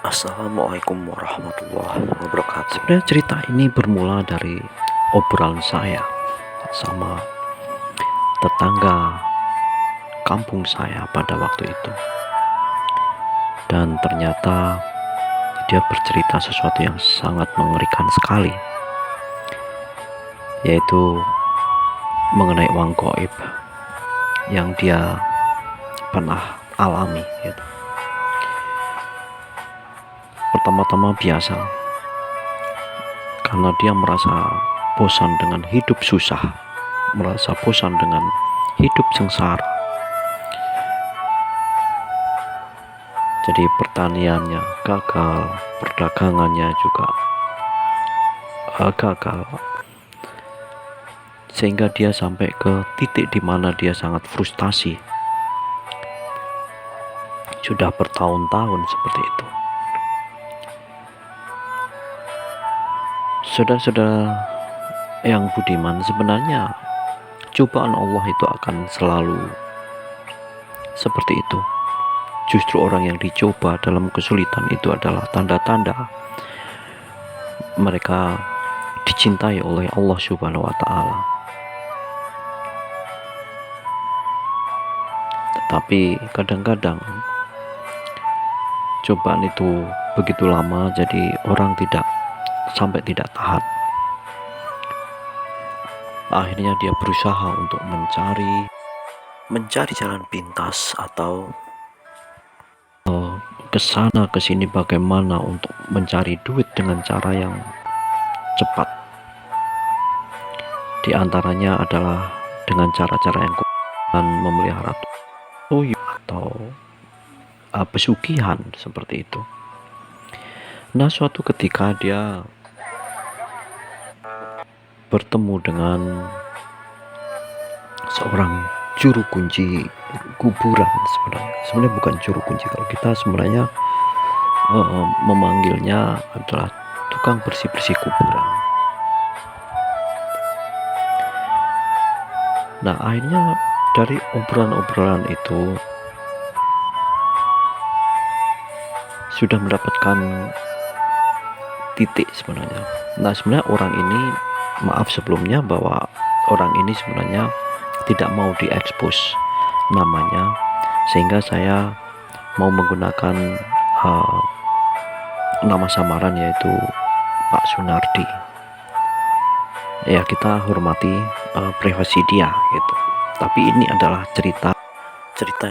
Assalamualaikum warahmatullahi wabarakatuh. Sebenarnya cerita ini bermula dari obrolan saya sama tetangga kampung saya pada waktu itu. Dan ternyata dia bercerita sesuatu yang sangat mengerikan sekali, yaitu mengenai uang gaib yang dia pernah alami gitu. Pertama-tama biasa, karena dia merasa bosan dengan hidup susah, merasa bosan dengan hidup sengsara. Jadi pertaniannya gagal, perdagangannya juga gagal, sehingga dia sampai ke titik di mana dia sangat frustasi. Sudah bertahun-tahun seperti itu. Saudara-saudara yang budiman, sebenarnya cobaan Allah itu akan selalu seperti itu. Justru orang yang dicoba dalam kesulitan itu adalah tanda-tanda mereka dicintai oleh Allah Subhanahu wa Ta'ala. Tetapi kadang-kadang cobaan itu begitu lama, jadi orang sampai tidak tahan. Akhirnya dia berusaha untuk mencari jalan pintas atau kesana kesini bagaimana untuk mencari duit dengan cara yang cepat. Di antaranya adalah dengan cara-cara yang memelihara tuyul atau pesugihan seperti itu. Nah, suatu ketika dia bertemu dengan seorang juru kunci kuburan. Sebenarnya bukan juru kunci, kalau kita sebenarnya memanggilnya adalah tukang bersih-bersih kuburan. Nah, akhirnya dari obrolan-obrolan itu sudah mendapatkan titik sebenarnya. Nah, sebenarnya orang ini, maaf sebelumnya, bahwa orang ini sebenarnya tidak mau diekspos namanya, sehingga saya mau menggunakan nama samaran, yaitu Pak Sunardi. Ya, kita hormati privasi dia gitu. Tapi ini adalah cerita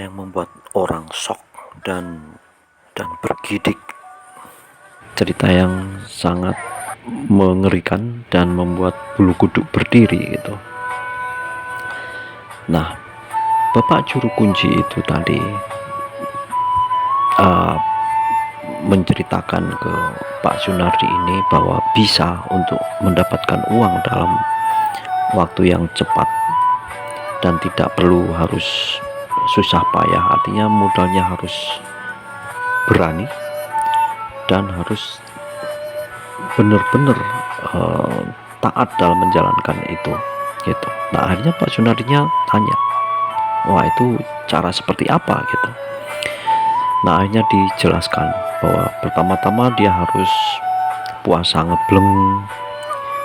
yang membuat orang shock dan bergidik. Cerita yang sangat mengerikan dan membuat bulu kuduk berdiri gitu. Nah, Bapak juru kunci itu tadi menceritakan ke Pak Sunardi ini bahwa bisa untuk mendapatkan uang dalam waktu yang cepat dan tidak perlu harus susah payah. Artinya modalnya harus berani dan harus benar-benar taat dalam menjalankan itu gitu. Nah, akhirnya Pak Sunardinya tanya, wah, itu cara seperti apa gitu. Nah, akhirnya dijelaskan bahwa pertama-tama dia harus puasa ngebleng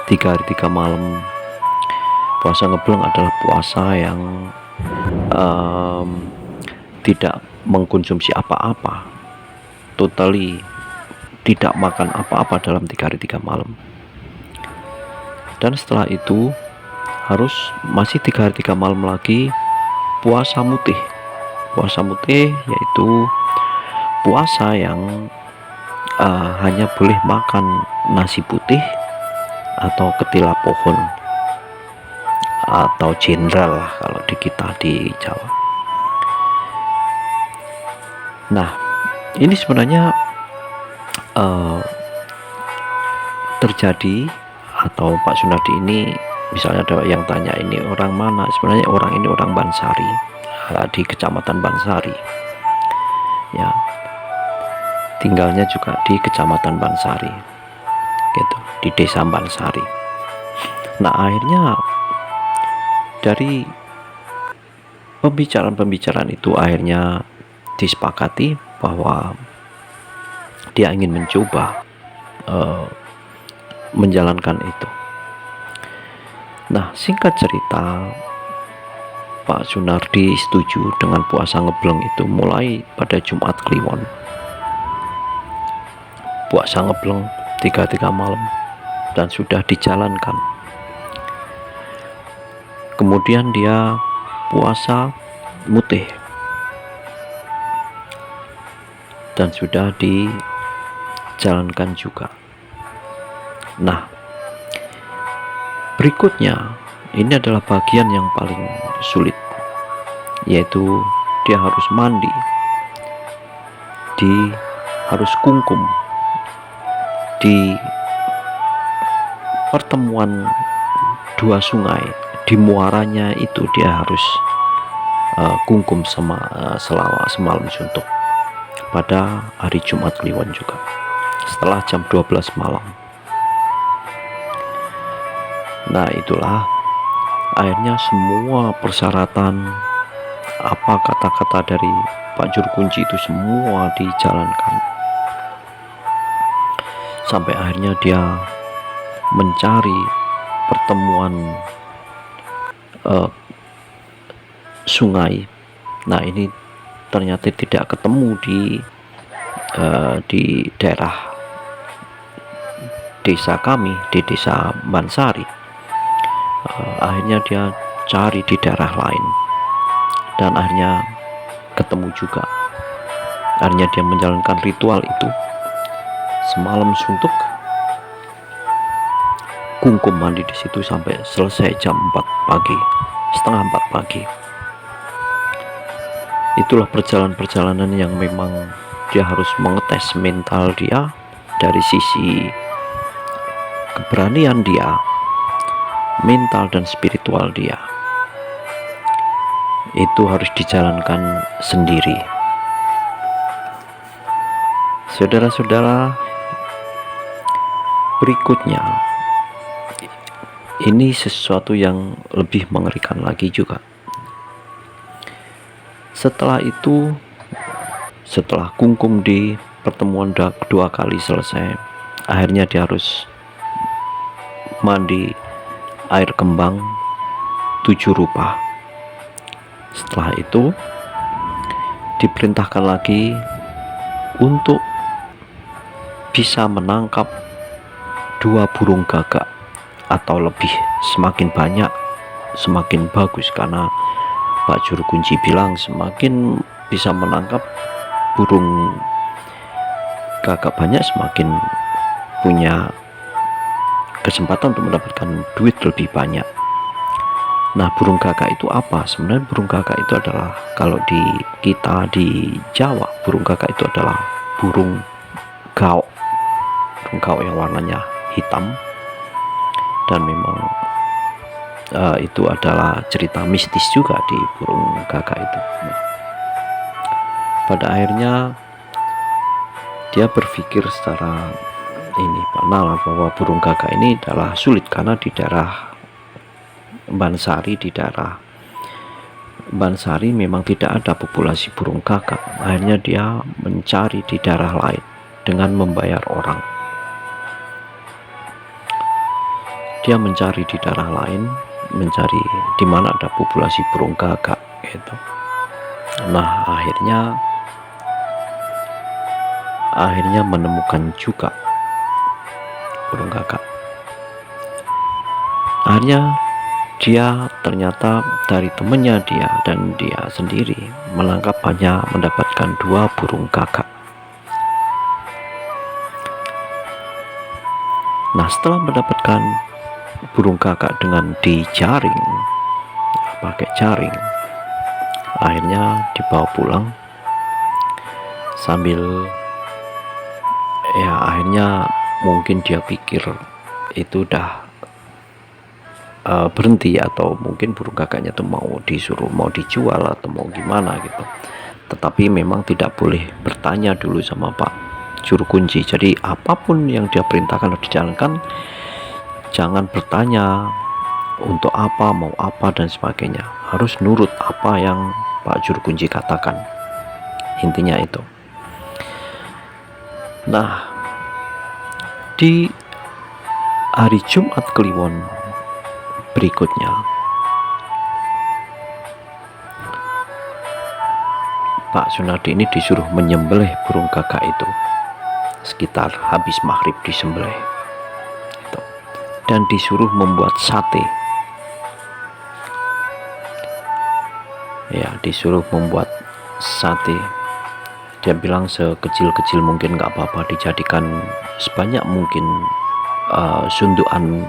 3 hari 3 malam. Puasa ngebleng adalah puasa yang tidak mengkonsumsi apa-apa, totally tidak makan apa-apa dalam 3 hari 3 malam. Dan setelah itu harus masih 3 hari 3 malam lagi puasa mutih. Puasa mutih yaitu puasa yang hanya boleh makan nasi putih atau ketila pohon atau jenderal lah kalau di kita di Jawa. Nah, ini sebenarnya terjadi, atau Pak Sunardi ini, misalnya ada yang tanya ini orang mana, sebenarnya orang ini orang Bansari, di Kecamatan Bansari ya, tinggalnya juga di Kecamatan Bansari gitu, di Desa Bansari. Nah, akhirnya dari pembicaraan itu akhirnya disepakati bahwa dia ingin mencoba menjalankan itu. Nah, singkat cerita, Pak Sunardi setuju dengan puasa ngebleng itu mulai pada Jumat Kliwon. Puasa ngebleng 3 malam dan sudah dijalankan. Kemudian dia puasa mutih dan sudah dijalankan juga. Nah, berikutnya ini adalah bagian yang paling sulit, yaitu dia harus mandi, harus kungkum di pertemuan dua sungai, di muaranya itu dia harus kungkum selama semalam suntuk pada hari Jumat Kliwon juga setelah jam 12 malam. Nah, itulah akhirnya semua persyaratan, apa kata-kata dari Pak Juru Kunci itu semua dijalankan, sampai akhirnya dia mencari pertemuan sungai. Nah, ini ternyata tidak ketemu di daerah desa kami, di desa Bansari. Akhirnya dia cari di daerah lain dan akhirnya ketemu juga. Akhirnya dia menjalankan ritual itu semalam suntuk, kungkum mandi di situ sampai selesai jam 4 pagi, setengah 4 pagi. Itulah perjalanan yang memang dia harus mengetes mental dia dari sisi keberanian dia, mental dan spiritual dia. Itu harus dijalankan sendiri. Saudara-saudara, berikutnya ini sesuatu yang lebih mengerikan lagi juga. Setelah itu, setelah kungkum di pertemuan 2 kali selesai, akhirnya dia harus mandi air kembang 7 rupa. Setelah itu diperintahkan lagi untuk bisa menangkap 2 burung gagak atau lebih. Semakin banyak semakin bagus, karena Pak Juru Kunci bilang semakin bisa menangkap burung gagak banyak, semakin punya kesempatan untuk mendapatkan duit lebih banyak. Nah, burung gagak itu apa? Sebenarnya burung gagak itu adalah, kalau kita di Jawa, burung gagak itu adalah burung gaok. Burung gaok yang warnanya hitam, dan memang itu adalah cerita mistis juga di burung gagak itu. Nah, pada akhirnya dia berpikir secara nalar bahwa burung gagak ini adalah sulit, karena di daerah Bansari, memang tidak ada populasi burung gagak. Akhirnya dia mencari di daerah lain dengan membayar orang. Dia mencari di daerah lain, mencari di mana ada populasi burung gagak gitu. Nah, akhirnya menemukan juga burung gagak. Akhirnya dia ternyata dari temannya dia dan dia sendiri menangkap, hanya mendapatkan 2 burung gagak. Nah, setelah mendapatkan burung gagak dengan dijaring, pakai jaring, akhirnya dibawa pulang sambil akhirnya mungkin dia pikir itu udah berhenti, atau mungkin burung gagaknya tuh mau dijual atau mau gimana gitu. Tetapi memang tidak boleh bertanya dulu sama Pak Juru Kunci. Jadi apapun yang dia perintahkan harus dijalankan, jangan bertanya untuk apa, mau apa dan sebagainya. Harus nurut apa yang Pak Juru Kunci katakan, intinya itu. Nah, di hari Jumat Kliwon berikutnya, Pak Sunardi ini disuruh menyembelih burung gagak itu sekitar habis maghrib disembelih gitu. Dan disuruh membuat sate. Ya, disuruh membuat sate. Dia bilang sekecil-kecil mungkin nggak apa-apa, dijadikan sebanyak mungkin sundukan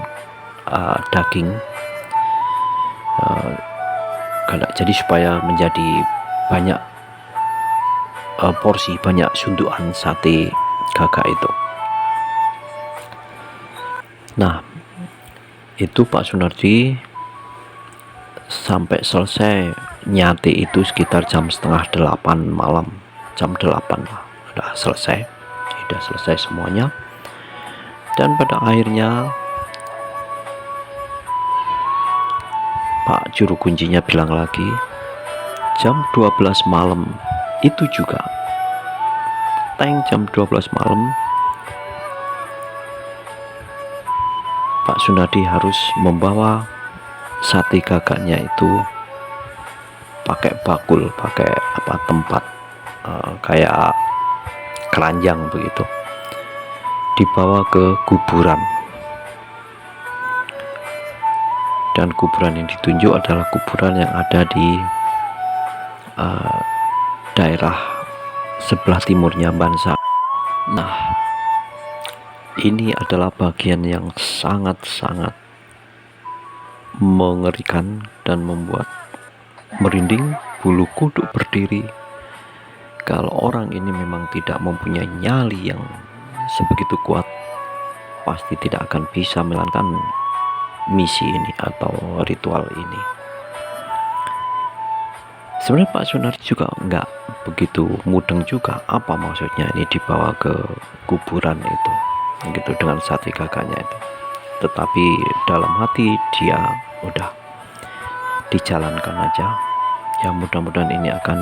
daging, jadi supaya menjadi banyak porsi, banyak sundukan sate gagak itu. Nah, itu Pak Sunardi sampai selesai nyate itu sekitar jam setengah 8 malam, jam 8 lah, udah selesai semuanya. Dan pada akhirnya Pak juru kuncinya bilang lagi, jam 12 malam itu juga, jam 12 malam Pak Sunardi harus membawa sate gagaknya itu pakai bakul, pakai tempat kayak keranjang begitu, dibawa ke kuburan. Dan kuburan yang ditunjuk adalah kuburan yang ada di daerah sebelah timurnya Bansa. Nah, ini adalah bagian yang sangat-sangat mengerikan dan membuat merinding bulu kuduk berdiri. Kalau orang ini memang tidak mempunyai nyali yang sebegitu kuat, pasti tidak akan bisa menjalankan misi ini atau ritual ini. Sebenarnya Pak Sunardi juga nggak begitu mudeng juga apa maksudnya ini dibawa ke kuburan itu gitu dengan sate gagaknya itu. Tetapi dalam hati dia udah dijalankan aja. Ya mudah-mudahan ini akan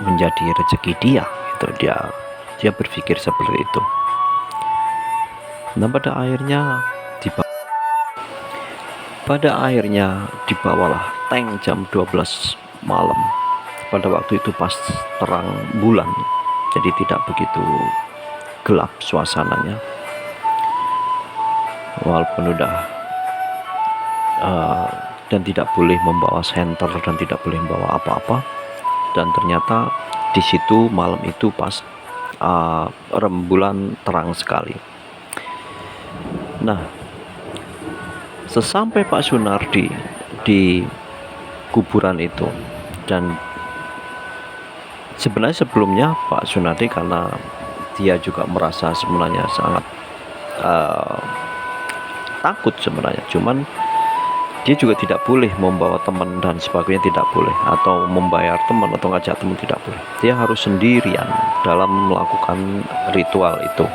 menjadi rezeki dia gitu. Dia berpikir seperti itu. Nah, pada akhirnya dibawalah tank jam 12 malam. Pada waktu itu pas terang bulan, jadi tidak begitu gelap suasananya. Walaupun udah dan tidak boleh membawa senter dan tidak boleh membawa apa-apa. Dan ternyata di situ malam itu pas rembulan terang sekali. Nah, sesampai Pak Sunardi di kuburan itu, dan sebenarnya sebelumnya Pak Sunardi karena dia juga merasa sebenarnya sangat takut sebenarnya, cuman dia juga tidak boleh membawa teman dan sebagainya, tidak boleh, atau membayar teman atau ngajak teman, tidak boleh. Dia harus sendirian dalam melakukan ritual itu.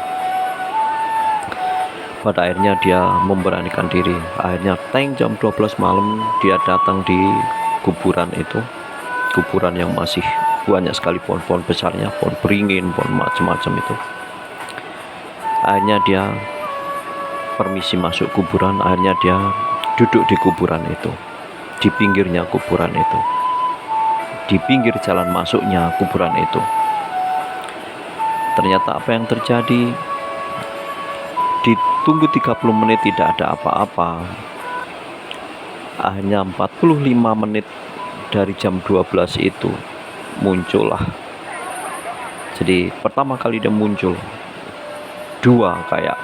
Pada akhirnya dia memberanikan diri. Akhirnya jam 12 malam dia datang di kuburan itu, kuburan yang masih banyak sekali pohon-pohon besarnya, pohon beringin, pohon macam-macam itu. Akhirnya dia permisi masuk kuburan. Akhirnya dia duduk di kuburan itu, di pinggirnya kuburan itu, di pinggir jalan masuknya kuburan itu. Ternyata apa yang terjadi, ditunggu 30 menit tidak ada apa-apa. Akhirnya 45 menit dari jam 12 itu muncullah. Jadi pertama kali dia muncul dua kayak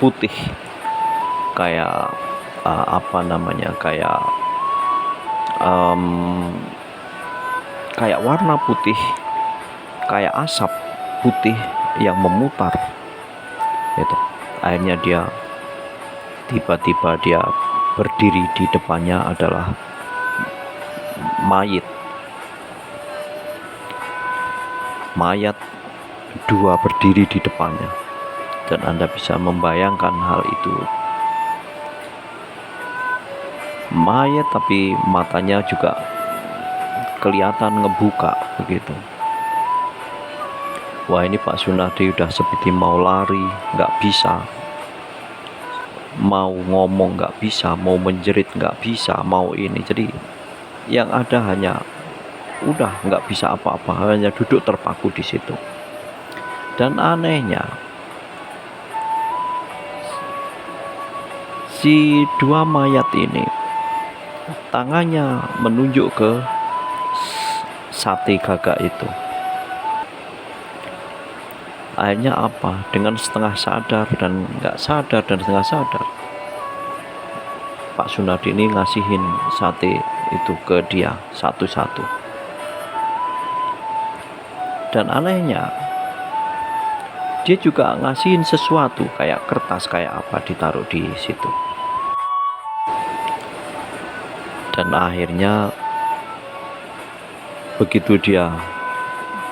putih, kayak kayak warna putih, kayak asap putih yang memutar itu. Akhirnya dia tiba-tiba dia berdiri, di depannya adalah mayat dua berdiri di depannya. Dan Anda bisa membayangkan hal itu, mayat tapi matanya juga kelihatan ngebuka begitu. Wah, ini Pak Sunardi udah seperti mau lari, nggak bisa, mau ngomong nggak bisa, mau menjerit nggak bisa, mau ini. Jadi yang ada hanya udah nggak bisa apa-apa, hanya duduk terpaku di situ. Dan anehnya, si dua mayat ini tangannya menunjuk ke sate gagak itu. Akhirnya apa? Dengan setengah sadar dan nggak sadar dan setengah sadar, Pak Sunardi ini ngasihin sate itu ke dia satu-satu. Dan anehnya, dia juga ngasihin sesuatu kayak kertas kayak apa ditaruh di situ. Dan akhirnya begitu dia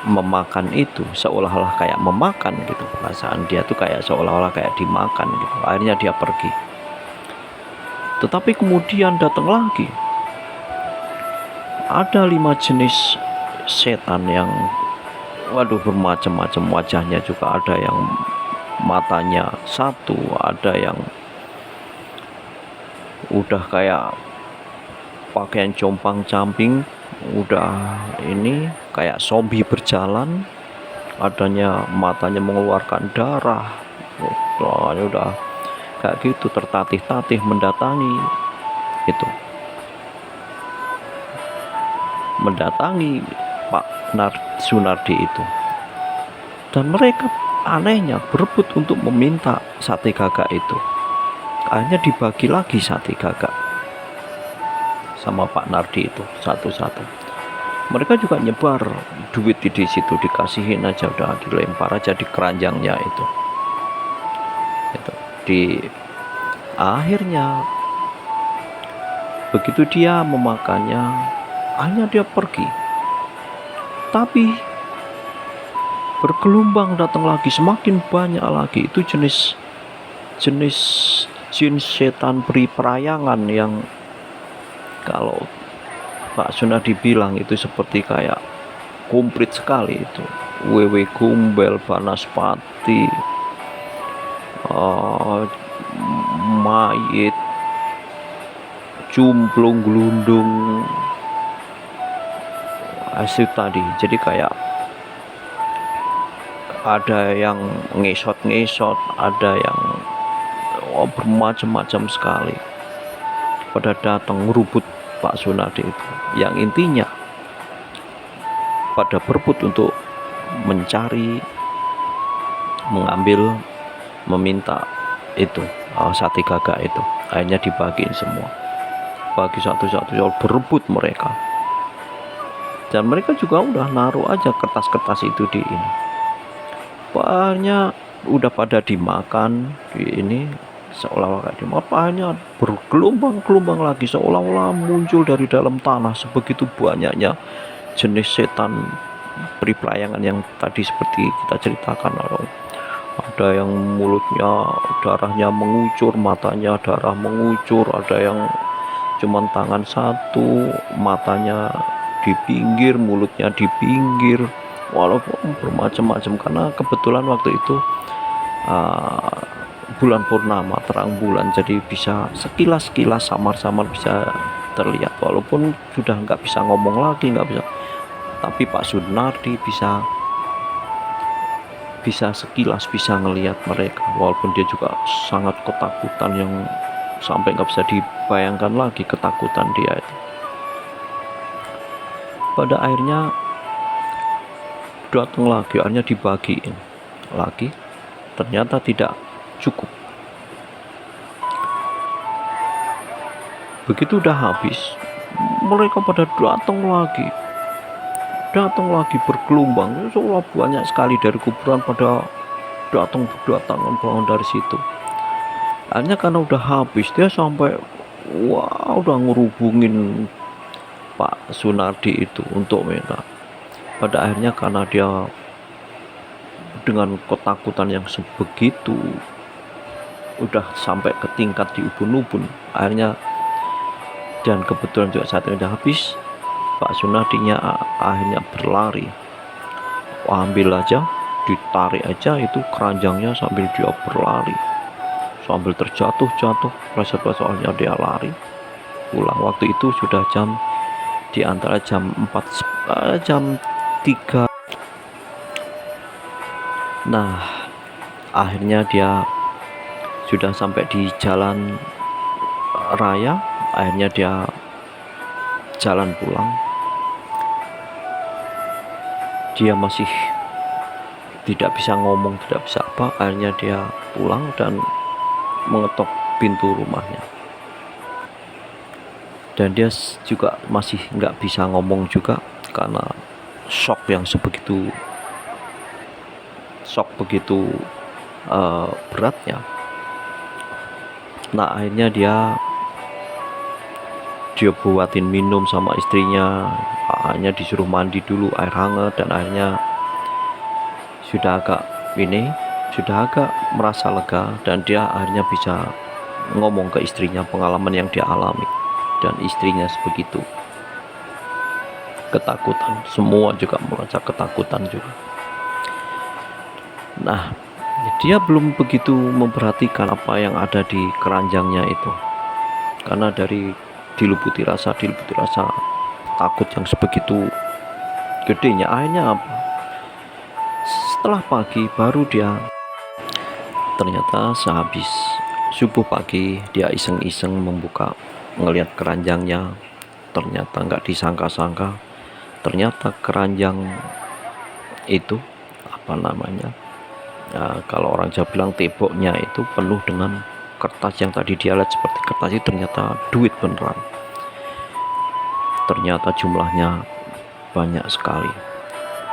memakan itu, seolah-olah kayak memakan gitu, perasaan dia tuh kayak seolah-olah kayak dimakan gitu. Akhirnya dia pergi. Tetapi kemudian datang lagi, ada 5 jenis setan yang waduh bermacam-macam wajahnya, juga ada yang matanya satu, ada yang udah kayak pakaian compang-camping, udah ini kayak zombie berjalan, adanya matanya mengeluarkan darah, udah kayak gitu, tertatih-tatih mendatangi itu, mendatangi Pak Sunardi itu. Dan mereka anehnya berebut untuk meminta sate gagak itu. Akhirnya dibagi lagi sate gagak sama Pak Nardi itu satu-satu. Mereka juga nyebar duit di situ, dikasihin aja, udah dilempar aja di keranjangnya itu. Di akhirnya begitu dia memakannya, akhirnya dia pergi. Tapi bergelombang datang lagi, semakin banyak lagi. Itu jenis jin setan peri perayangan yang kalau Pak Sunardi bilang itu seperti kayak komplit sekali itu. Wewe Gombel, Banaspati, mayit, cumplung, gelundung, asli tadi. Jadi kayak ada yang ngesot-ngesot, ada yang bermacam-macam sekali pada datang merubut Pak Sunardi itu. Yang intinya pada berebut untuk mencari, mengambil, meminta itu sate gagak itu. Akhirnya dibagiin semua, bagi satu-satu, berebut mereka. Dan mereka juga udah naruh aja kertas-kertas itu di ini. Akhirnya udah pada dimakan di ini, seolah-olah kayak dimakannya bergelombang-gelombang lagi, seolah-olah muncul dari dalam tanah sebegitu banyaknya jenis setan peri pelayangan yang tadi seperti kita ceritakan. Ada yang mulutnya darahnya mengucur, matanya darah mengucur, ada yang cuman tangan satu, matanya di pinggir, mulutnya di pinggir, walaupun bermacam-macam. Karena kebetulan waktu itu bulan purnama, terang bulan, jadi bisa sekilas-kilas samar-samar bisa terlihat, walaupun sudah nggak bisa ngomong lagi, nggak bisa, tapi Pak Sunardi bisa sekilas bisa ngelihat mereka, walaupun dia juga sangat ketakutan yang sampai nggak bisa dibayangkan lagi ketakutan dia itu. Pada akhirnya datang lagi, akhirnya dibagiin lagi, ternyata tidak cukup. Begitu udah habis, mereka pada datang lagi bergelombang, seolah banyak sekali dari kuburan pada datang berdatangan bangun dari situ. Akhirnya karena udah habis, dia sampai udah ngerubungin Pak Sunardi itu untuk minta. Pada akhirnya karena dia dengan ketakutan yang sebegitu, udah sampai ke tingkat di ubun-ubun, akhirnya, dan kebetulan juga saat ini udah habis, Pak Sunardinya akhirnya berlari. Ambil aja ditarik aja itu keranjangnya sambil dia berlari, sambil terjatuh-jatuh, pleset-plesetnya dia lari pulang. Waktu itu sudah di antara jam 4 jam 3. Nah, akhirnya dia sudah sampai di jalan raya. Akhirnya dia jalan pulang. Dia masih tidak bisa ngomong, tidak bisa apa. Akhirnya dia pulang dan mengetok pintu rumahnya. Dan dia juga masih nggak bisa ngomong juga karena shock begitu beratnya. Nah, akhirnya dia buatin minum sama istrinya, hanya disuruh mandi dulu air hangat, dan akhirnya sudah agak merasa lega, dan dia akhirnya bisa ngomong ke istrinya pengalaman yang dia alami. Dan istrinya sebegitu ketakutan, semua juga merasa ketakutan juga. Nah, dia belum begitu memperhatikan apa yang ada di keranjangnya itu, karena diliputi rasa takut yang sebegitu gedenya. Akhirnya apa? Setelah pagi baru dia ternyata sehabis subuh pagi dia iseng-iseng ngelihat keranjangnya. Ternyata nggak disangka-sangka, ternyata keranjang itu kalau orang Jawa bilang temboknya itu penuh dengan kertas. Yang tadi dia lihat seperti kertas itu ternyata duit beneran. Ternyata jumlahnya banyak sekali,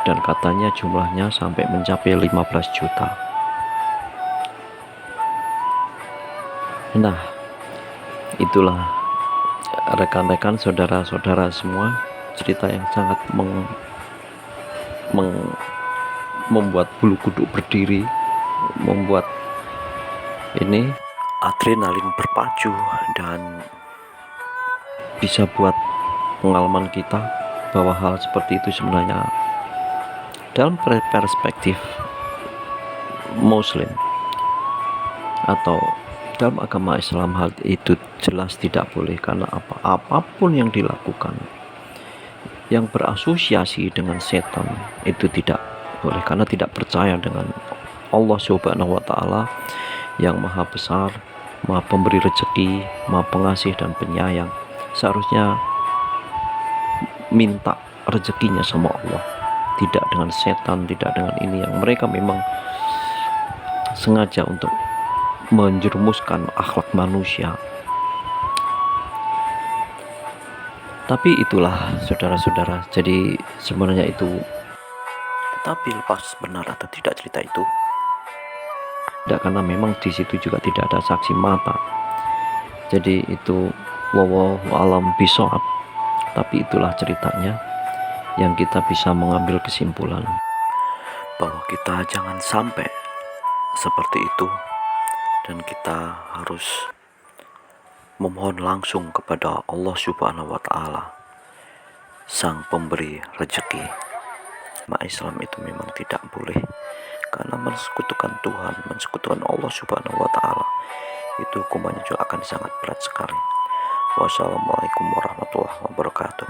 dan katanya jumlahnya sampai mencapai 15 juta. Nah, itulah rekan-rekan, saudara-saudara semua, cerita yang sangat membuat bulu kuduk berdiri, membuat ini adrenalin berpacu, dan bisa buat pengalaman kita bahwa hal seperti itu sebenarnya dalam perspektif Muslim atau dalam agama Islam, hal itu jelas tidak boleh. Karena apapun yang dilakukan yang berasosiasi dengan setan itu tidak boleh, karena tidak percaya dengan Allah Subhanahu wa Ta'ala yang maha besar, maha pemberi rezeki, maha pengasih dan penyayang. Seharusnya minta rezekinya sama Allah, tidak dengan setan, tidak dengan ini yang mereka memang sengaja untuk menjerumuskan akhlak manusia. Tapi itulah saudara-saudara, jadi sebenarnya itu, Tetapi lepas benar atau tidak cerita itu, tidak, karena memang di situ juga tidak ada saksi mata. Jadi itu wallahu alam bishawab. Tapi itulah ceritanya yang kita bisa mengambil kesimpulan bahwa kita jangan sampai seperti itu, dan kita harus memohon langsung kepada Allah Subhanahu wa Ta'ala, Sang Pemberi rezeki. Islam itu memang tidak boleh, karena mensekutukan Tuhan, mensekutukan Allah Subhanahu wa Ta'ala, itu hukumannya juga akan sangat berat sekali. Wassalamualaikum warahmatullahi wabarakatuh.